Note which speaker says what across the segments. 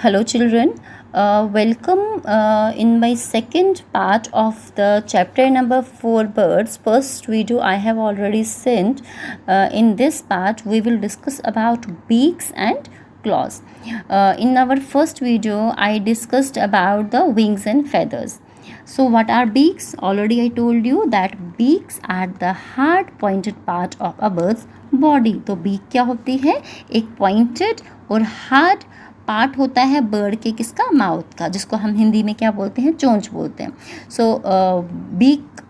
Speaker 1: Hello, children. Welcome in my second part of the chapter number 4 birds. First video I have already sent. In this part, we will discuss about beaks and claws. In our first video, I discussed about the wings and feathers. So what are beaks? Already I told you that beaks are the hard pointed part of a bird's body. तो beak क्या होती है? एक pointed और hard part होता है bird के किसका, माउथ का, जिसको हम हिंदी में क्या बोलते हैं, चोंच बोलते हैं. सो बीक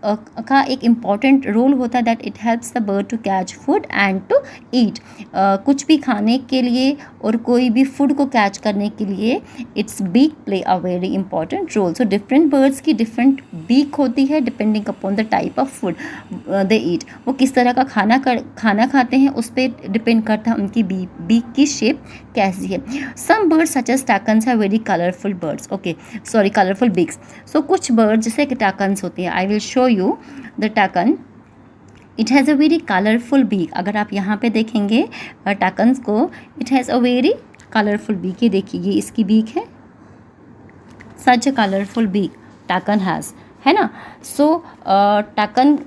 Speaker 1: का एक इम्पॉर्टेंट रोल होता है that it helps the bird to catch food and to eat. कुछ भी खाने के लिए और कोई भी फूड को कैच करने के लिए it's beak play a very important role. So different birds की डिफरेंट बीक होती है depending upon the type of food they eat. वो किस तरह का खाना खाते हैं उस पर डिपेंड करता है उनकी बीक की शेप कैसी है. सम birds such as toucans have very colorful birds. Colorful beaks. So कुछ birds जैसे कि toucans होती है. I will show you the toucan. It has a very colorful beak. अगर आप यहाँ पे देखेंगे toucans को, it has a very colorful beak. ये देखिए, ये इसकी beak है. Such a colorful beak toucan has, है ना. सो टकन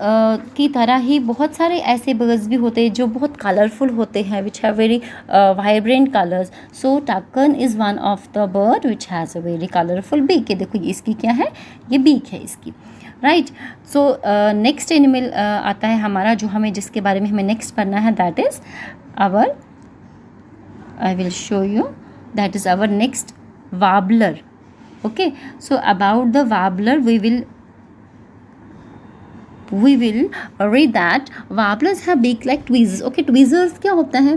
Speaker 1: की तरह ही बहुत सारे ऐसे बर्ड्स भी होते हैं जो बहुत कलरफुल होते हैं, which have very vibrant colours. So toucan is one of the bird which has a very colourful beak. ये देखो, ये इसकी क्या है, ये बीक है इसकी, राइट. सो नेक्स्ट एनिमल आता है हमारा, जो हमें जिसके बारे में हमें नेक्स्ट पढ़ना है, that is our, I will show you, that is our next warbler. Okay, so about the warbler we will read that warblers have beak like tweezers. Okay, tweezers क्या होता है?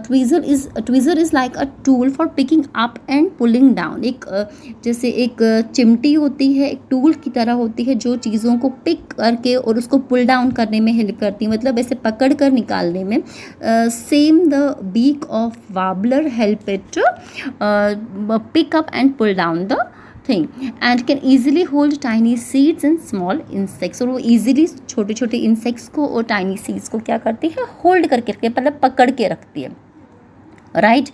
Speaker 1: tweezer is like a tool for picking up and pulling down. एक जैसे एक चिमटी होती है, एक टूल की तरह होती है जो चीज़ों को पिक करके और उसको पुल डाउन करने में हेल्प करती है, मतलब ऐसे पकड़ कर निकालने में. Same the beak of warbler help it to pick up and pull down the thing and can easily hold tiny seeds and small insects. और वो easily छोटे छोटे insects को और tiny seeds को क्या करती है, hold करके रखती है, मतलब पकड़ के रखती है, right.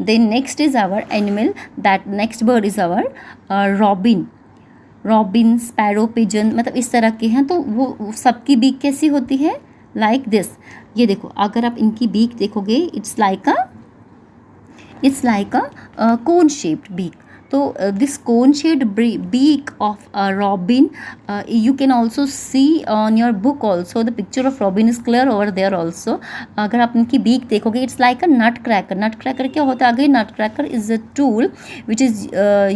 Speaker 1: Then next is our animal, that next bird is our robin, sparrow, pigeon, मतलब इस तरह के हैं. तो वो सबकी बीक कैसी होती है, like this. ये देखो, अगर आप इनकी बीक देखोगे, it's like a cone shaped beak. So this cone shaped beak of a robin, you can also see on your book also. The picture of robin is clear over there also. अगर आप इनकी beak देखोगे, it's like a nutcracker. Nutcracker क्या होता है आगे? Nutcracker is a tool which is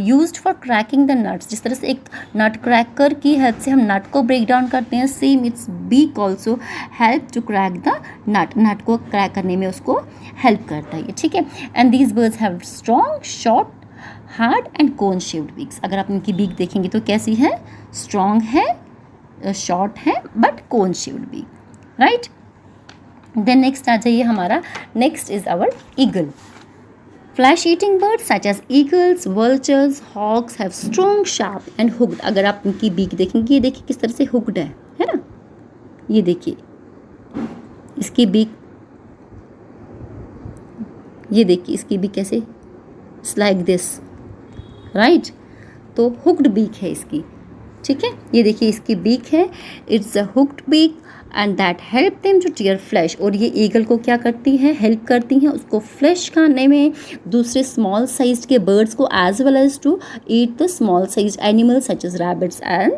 Speaker 1: used for cracking the nuts. जिस तरह से एक nutcracker की हेल्प से हम nut को break down करते हैं, same its beak also help to crack the nut. nut को crack करने में उसको help करता है, ठीक है. And these birds have strong, short, hard and cone shaped beaks. अगर आप इनकी बीक देखेंगे तो कैसी है, स्ट्रॉन्ग है, शॉर्ट है, but cone shaped beak, right. Then next आ जाइए हमारा, next is our eagle. Flesh eating birds such as eagles, vultures, hawks have strong, sharp and hooked. अगर आप इनकी बीक देखेंगे, ये देखिए किस तरह से हुक्ड है ना. ये देखिए इसकी बीक, ये देखिए इसकी बीक कैसे, इट्स लाइक दिस, राइट. तो हुक्ड बीक है इसकी, ठीक है. ये देखिए इसकी बीक है, it's a hooked beak and that help them to tear flesh. और ये ईगल को क्या करती है, हेल्प करती हैं उसको फ्लैश खाने में, दूसरे स्मॉल साइज के बर्ड्स को, as well as to eat the small size animals such as rabbits and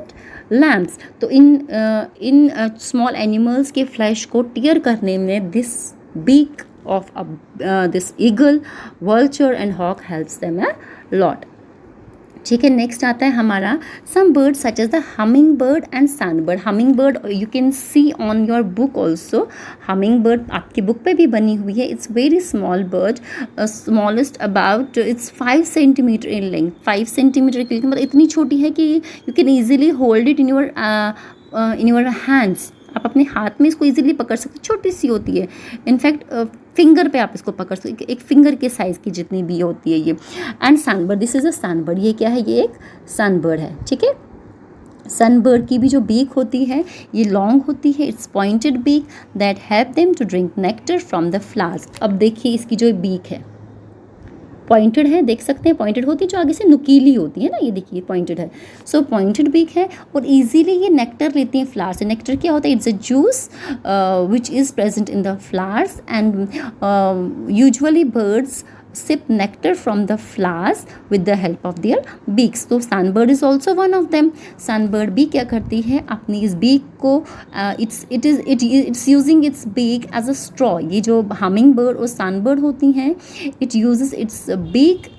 Speaker 1: lambs. तो इन स्मॉल एनिमल्स के फ्लैश को टीयर करने में this beak of this eagle, vulture and hawk helps them a lot. ठीक है. Next आता है हमारा some birds such as the hummingbird and sunbird. hummingbird you can see on your book also. hummingbird आपकी book पे भी बनी हुई है. it's very small bird, smallest about it's 5 centimeter in length. 5 centimeter की मतलब इतनी छोटी है कि you can easily hold it in your hands. आप अपने हाथ में इसको इजीली पकड़ सकते, छोटी सी होती है. इनफैक्ट फिंगर पे आप इसको पकड़ सकते, एक फिंगर के साइज़ की जितनी भी होती है ये. And sunbird, this is a sunbird. ये क्या है, ये एक सनबर्ड है, ठीक है. सनबर्ड की भी जो बीक होती है ये लॉन्ग होती है, it's pointed beak that help them to drink nectar from the flowers. अब देखिए इसकी जो बीक है, पॉइंटेड है, देख सकते हैं पॉइंटेड होती है, जो आगे से नुकीली होती है ना, ये देखिए पॉइंटेड है। सो पॉइंटेड बीक है और इजीली ये नेक्टर लेती हैं फ्लावर से। नेक्टर क्या होता है? It's a juice which is present in the flowers and usually birds sip nectar from the flowers with the help of their beaks. तो sunbird is also one of them. sunbird भी क्या करती है? अपनी इस beak को it's using its beak as a straw. ये जो hummingbird और sunbird होती हैं, it uses its beak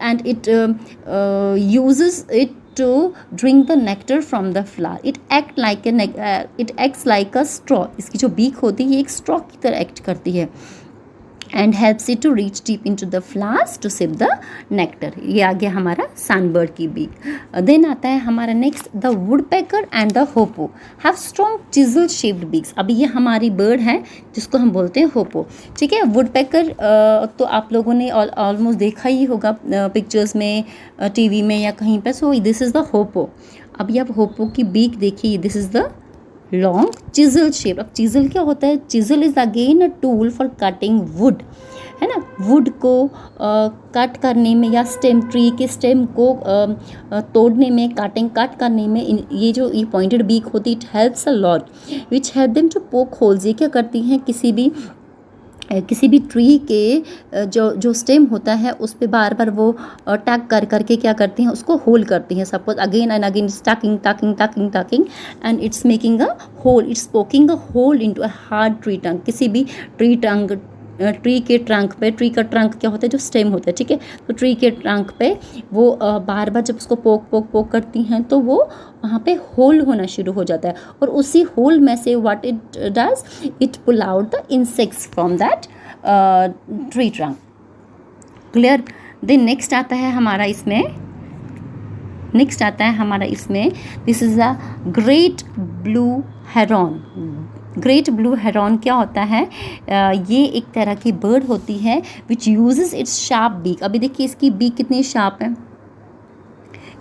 Speaker 1: and it uses it to drink the nectar from the flower. It acts like a straw. इसकी जो beak होती है ये एक straw की तरह act करती है and helps it to reach deep into the flowers to sip the nectar. ये आ गया हमारा sunbird की beak. Then आता है हमारा next, the woodpecker and the hoopoe have strong chisel shaped beaks. अभी ये हमारी bird है जिसको हम बोलते हैं hoopoe, ठीक है। woodpecker तो आप लोगों ने ऑलमोस्ट देखा ही होगा पिक्चर्स में, टीवी में या कहीं पे। So this is the hoopoe। अभी आप hoopoe की beak देखिए, this is the long chisel shape. अब चिजल क्या होता है? Chisel is again a tool for cutting would, है ना। वुड को कट करने में या ट्री के स्टेम को तोड़ने में, कट करने में ये जो ये पॉइंटेड बीक होती है, it helps a lot which help them to poke holes. ये क्या करती हैं? किसी भी ट्री के जो स्टेम होता है उस पर बार बार वो टैग करके क्या करती हैं? उसको होल करती हैं। Suppose again and again tacking and it's making a hole, it's poking a hole into a hard tree trunk. किसी भी ट्री के ट्रंक पे, ट्री का ट्रंक क्या होता है? जो स्टेम होता है, ठीक है। तो ट्री के ट्रंक पे वो बार बार जब उसको पोक करती हैं तो वो वहाँ पे होल होना शुरू हो जाता है और उसी होल में से what it does, it pull out the insects from that tree trunk. Clear? Then next आता है हमारा इसमें this is a great blue heron. Great blue heron क्या होता है? ये एक तरह की बर्ड होती है which uses its sharp beak. अभी देखिए इसकी बीक कितनी शार्प है।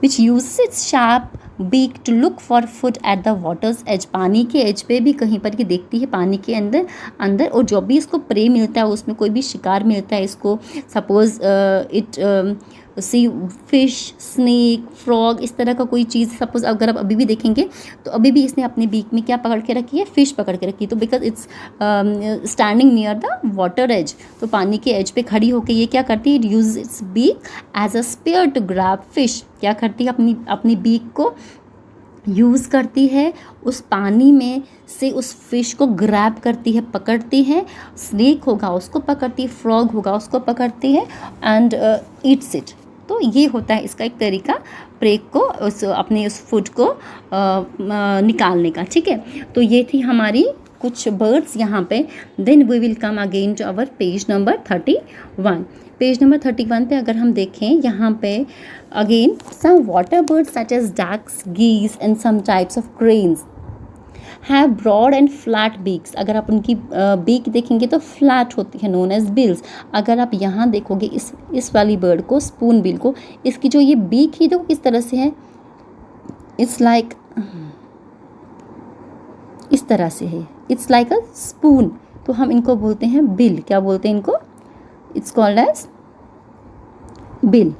Speaker 1: Which uses its sharp beak to look for food at the water's edge. पानी के एज पे भी कहीं पर ये देखती है, पानी के अंदर और जो भी इसको प्रे मिलता है, उसमें कोई भी शिकार मिलता है इसको, suppose it see fish, snake, frog, इस तरह का कोई चीज़, सपोज अगर आप अभी भी देखेंगे तो अभी भी इसने अपने बीक में क्या पकड़ के रखी है? फिश पकड़ के रखी है। तो because it's standing near the water edge, तो पानी के एज पे खड़ी होकर ये क्या करती है? It use its beak as a spear to grab fish. क्या करती है? अपनी बीक को यूज़ करती है, उस पानी में से उस फिश को ग्रैब करती है, पकड़ती है। स्नेक होगा उसको पकड़ती है, फ्रॉग होगा उसको पकड़ती है एंड ईट्स इट। तो ये होता है इसका एक तरीका प्रे को अपने उस फूड को निकालने का, ठीक है। तो ये थी हमारी कुछ बर्ड्स यहाँ पे। Then we will come again to our page number 31। Page number 31 पे अगर हम देखें, यहाँ पे again some water birds such as ducks, geese and some types of cranes have broad and flat beaks. अगर आप उनकी बीक देखेंगे तो फ्लैट होती है, नोन एज बिल्स। अगर आप यहाँ देखोगे इस वाली बर्ड को, स्पून बिल को, इसकी जो ये बीक है देखो किस तरह से है, इट्स लाइक इस तरह से है, इट्स लाइक अ स्पून। तो हम इनको बोलते हैं बिल। क्या बोलते हैं इनको? It's called as bill.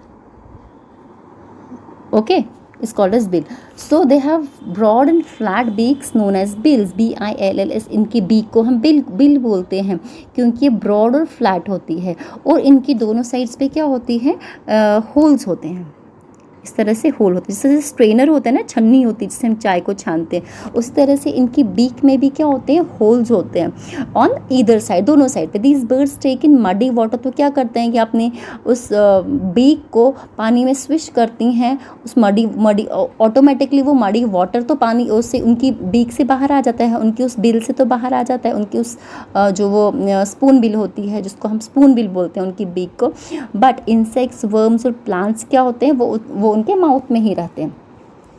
Speaker 1: Okay, is called as bill. So they have broad and flat beaks known as bills, bills। इनकी बीक को हम बिल बोलते हैं क्योंकि ये ब्रॉड और फ्लैट होती है और इनकी दोनों साइड्स पे क्या होती है? होल्स होते हैं। इस तरह से होल होते हैं, जैसे स्ट्रेनर होता है ना, छन्नी होती है जिससे हम चाय को छानते हैं, उसी तरह से इनकी बीक में भी क्या होते हैं? होल्स होते हैं ऑन ईदर साइड, दोनों साइड पे। These birds take in muddy water. तो क्या करते हैं कि अपने उस बीक को पानी में स्विश करती हैं, उस मडी ऑटोमेटिकली वो मडी वाटर तो पानी उससे उनकी बीक से बाहर आ जाता है, उनकी उस बिल से तो बाहर आ जाता है, उनकी उस जो वो स्पून बिल होती है जिसको हम स्पून बिल बोलते हैं उनकी बीक को। बट इंसेक्ट्स, वर्म्स और प्लांट्स क्या होते हैं? वो उनके माउथ में ही रहते हैं।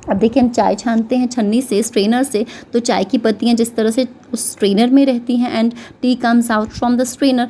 Speaker 1: अब देखिए हम चाय छानते हैं छन्नी से, स्ट्रेनर से, तो चाय की पत्तियां जिस तरह से उस स्ट्रेनर में रहती हैं and T comes out from the strainer,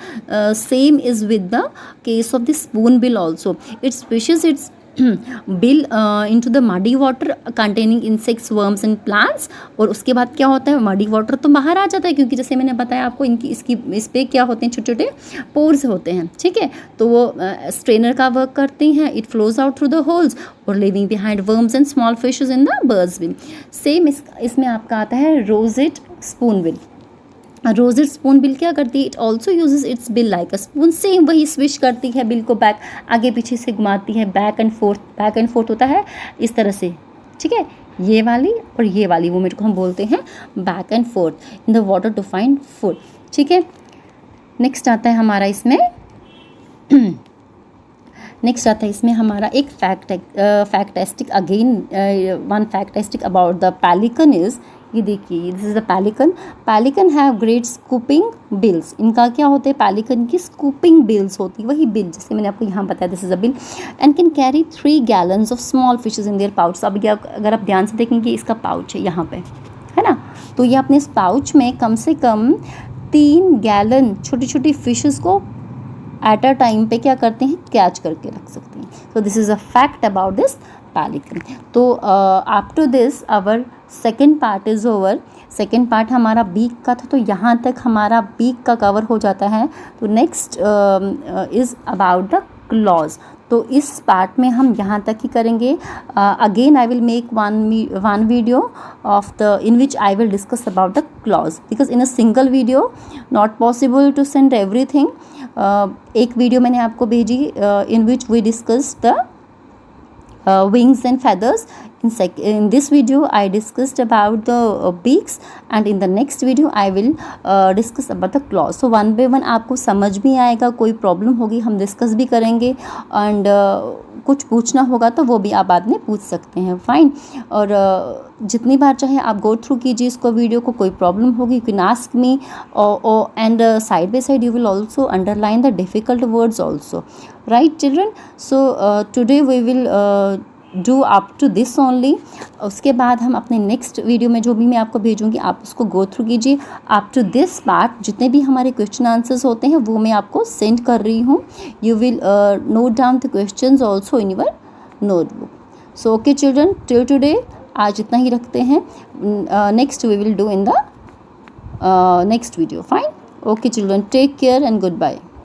Speaker 1: same is with the case of the spoon bill also. It's wishes it's bill into the muddy water containing insects, worms and plants. और उसके बाद क्या होता है, muddy water तो बाहर आ जाता है क्योंकि जैसे मैंने बताया आपको इनकी इस पे क्या होते हैं, छोटे छोटे पोर्स होते हैं, ठीक है। तो वो स्ट्रेनर का वर्क करती हैं, it flows out through the holes और leaving behind worms and small fishes in the birds bill. Same इसमें आपका आता है roseate spoonbill. Roseate spoon bill क्या करती है, it also uses its bill like a spoon. Same वही swish करती है बिल को, बैक आगे पीछे से घुमाती है, बैक एंड फोर्थ होता है इस तरह से, ठीक है। ये वाली और ये वाली वो मेरे को हम बोलते हैं back and forth in the water to find food, ठीक है। नेक्स्ट आता है हमारा इसमें हमारा एक fantastic again, one fantastic about the pelican is, ये देखिए this is the pelican have great scooping bills. इनका क्या होते हैं, पेलिकन की स्कूपिंग बिल्स होती है, वही बिल जैसे मैंने आपको यहाँ बताया, this is a bill and can carry 3 gallons of small fishes in their pouch. अब ये अगर आप ध्यान से देखेंगे इसका पाउच है यहाँ पे, है ना, तो ये अपने इस पाउच में कम से कम 3 गैलन छोटी छोटी फिशेस को एट अ टाइम पे क्या करते हैं, कैच करके रख सकते हैं। तो this is a fact about this pelican. तो up to this our second part is over. Second part हमारा बीक का था, तो यहाँ तक हमारा बीक का कवर हो जाता है। तो next is about the claws. तो इस पार्ट में हम यहाँ तक ही करेंगे। Again I will make one video of the in which I will discuss about the claws, because in a single video not possible to send everything. एक video मैंने आपको भेजी in which we discuss the wings and feathers. In this video I discussed about the beaks, and in the next video I will discuss about the claws. So one by one आपको समझ भी आएगा, कोई problem होगी हम discuss भी करेंगे, and कुछ पूछना होगा तो वो भी आप बाद में पूछ सकते हैं, फाइन। और जितनी बार चाहे आप गो थ्रू कीजिए इसको वीडियो को, कोई प्रॉब्लम होगी you can ask me, and side by side you will also underline the difficult words also, right children. So today we will do up to this only. उसके बाद हम अपने next video में जो भी मैं आपको भेजूंगी आप उसको गो थ्रू कीजिए। अप टू दिस पार्ट जितने भी हमारे क्वेश्चन आंसर्स होते हैं वो मैं आपको सेंड कर रही हूँ। You will note down the questions also in your notebook. So okay children, till today आज इतना ही रखते हैं। Next we will do in the next video, fine. Okay children, take care and good bye.